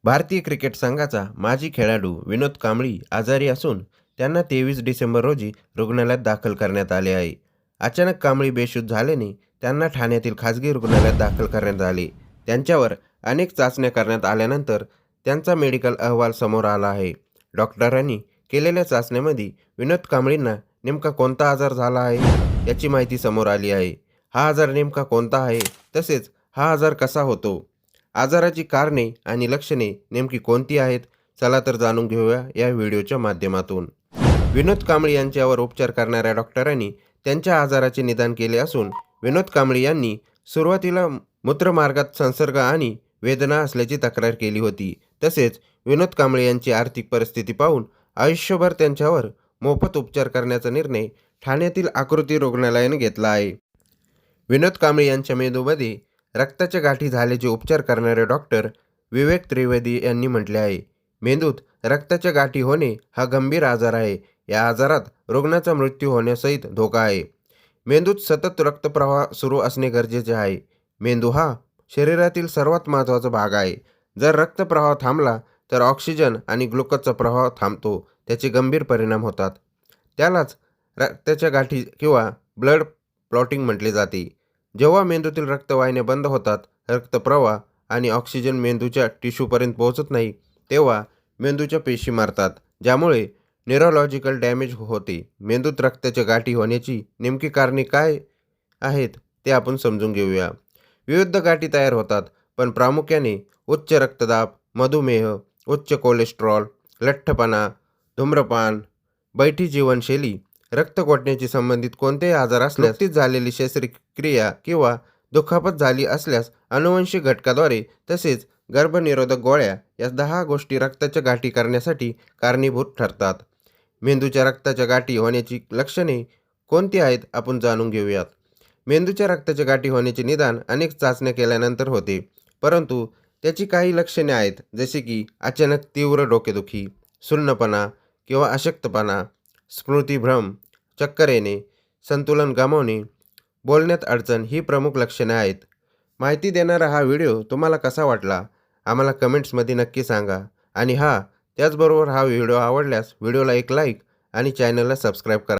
भारतीय क्रिकेट संघाचा माजी खेळाडू विनोद कांबळी आजारी असून त्यांना 23 डिसेंबर रोजी रुग्णालयात दाखल करण्यात आले आहे. अचानक कांबळी बेशुद्ध झाल्याने त्यांना ठाण्यातील खासगी रुग्णालयात दाखल करण्यात आले. त्यांच्यावर अनेक चाचण्या करण्यात आल्यानंतर त्यांचा मेडिकल अहवाल समोर आला आहे. डॉक्टरांनी केलेल्या चाचण्यामध्ये विनोद कांबळींना नेमका कोणता आजार झाला आहे याची माहिती समोर आली आहे. हा आजार नेमका कोणता आहे, तसेच हा आजार कसा होतो, आजाराची कारणे आणि लक्षणे नेमकी कोणती आहेत, चला तर जाणून घेऊया या व्हिडिओच्या माध्यमातून. विनोद कांबळी यांच्यावर उपचार करणाऱ्या डॉक्टरांनी त्यांच्या आजाराचे निदान केले असून विनोद कांबळी यांनी सुरुवातीला मूत्रमार्गात संसर्ग आणि वेदना असल्याची तक्रार केली होती. तसेच विनोद कांबळी यांची आर्थिक परिस्थिती पाहून आयुष्यभर त्यांच्यावर मोफत उपचार करण्याचा निर्णय ठाण्यातील आकृती रुग्णालयाने घेतला आहे. विनोद कांबळी यांच्या मेंदूमध्ये रक्ताच्या गाठी झाल्याचे उपचार करणारे डॉक्टर विवेक त्रिवेदी यांनी म्हटले आहे. मेंदूत रक्ताच्या गाठी होणे हा गंभीर आजार आहे. या आजारात रुग्णाचा मृत्यू होण्यासहित धोका आहे. मेंदूत सतत रक्तप्रवाह सुरू असणे गरजेचे आहे. मेंदू हा शरीरातील सर्वात महत्त्वाचा भाग आहे. जर रक्तप्रवाह थांबला तर ऑक्सिजन आणि ग्लुकोजचा प्रवाह थांबतो. त्याचे गंभीर परिणाम होतात. त्यालाच रक्ताच्या गाठी किंवा ब्लड क्लॉटिंग म्हटले जाते. जेव्हा मेंदूतील रक्तवाहिन्या बंद होतात, रक्तप्रवाह आणि ऑक्सिजन मेंदूच्या टिश्यूपर्यंत पोहोचत नाही, तेव्हा मेंदूच्या पेशी मरतात, ज्यामुळे न्यूरोलॉजिकल डॅमेज होते. मेंदूत रक्ताच्या गाठी होण्याची नेमकी कारणे काय आहेत ते आपण समजून घेऊया. विविध गाठी तयार होतात, पण प्रामुख्याने उच्च रक्तदाब, मधुमेह, उच्च कोलेस्ट्रॉल, लठ्ठपणा, धूम्रपान, बैठी जीवनशैली, रक्त गोठण्याशी संबंधित कोणतेही आजार असल्यास, नुकतीच झालेली शस्त्रक्रिया किंवा दुखापत झाली असल्यास, अनुवंशिक घटकाद्वारे, तसेच गर्भनिरोधक गोळ्या या 10 गोष्टी रक्ताच्या गाठी करण्यासाठी कारणीभूत ठरतात. मेंदूच्या रक्ताच्या गाठी होण्याची लक्षणे कोणती आहेत आपण जाणून घेऊयात. मेंदूच्या रक्ताच्या गाठी होण्याचे निदान अनेक चाचण्या केल्यानंतर होते, परंतु त्याची काही लक्षणे आहेत, जसे की अचानक तीव्र डोकेदुखी, सुन्नपणा किंवा अशक्तपणा, स्मृतिभ्रम, चक्कर येणे, संतुलन गमावणे, बोलण्यात अडचण ही प्रमुख लक्षणे आहेत. माहिती देणारा हा व्हिडिओ तुम्हाला कसा वाटला आम्हाला कमेंट्समध्ये नक्की सांगा. आणि त्याचबरोबर हा व्हिडिओ आवडल्यास व्हिडिओला एक लाईक आणि चॅनलला सबस्क्राईब करा.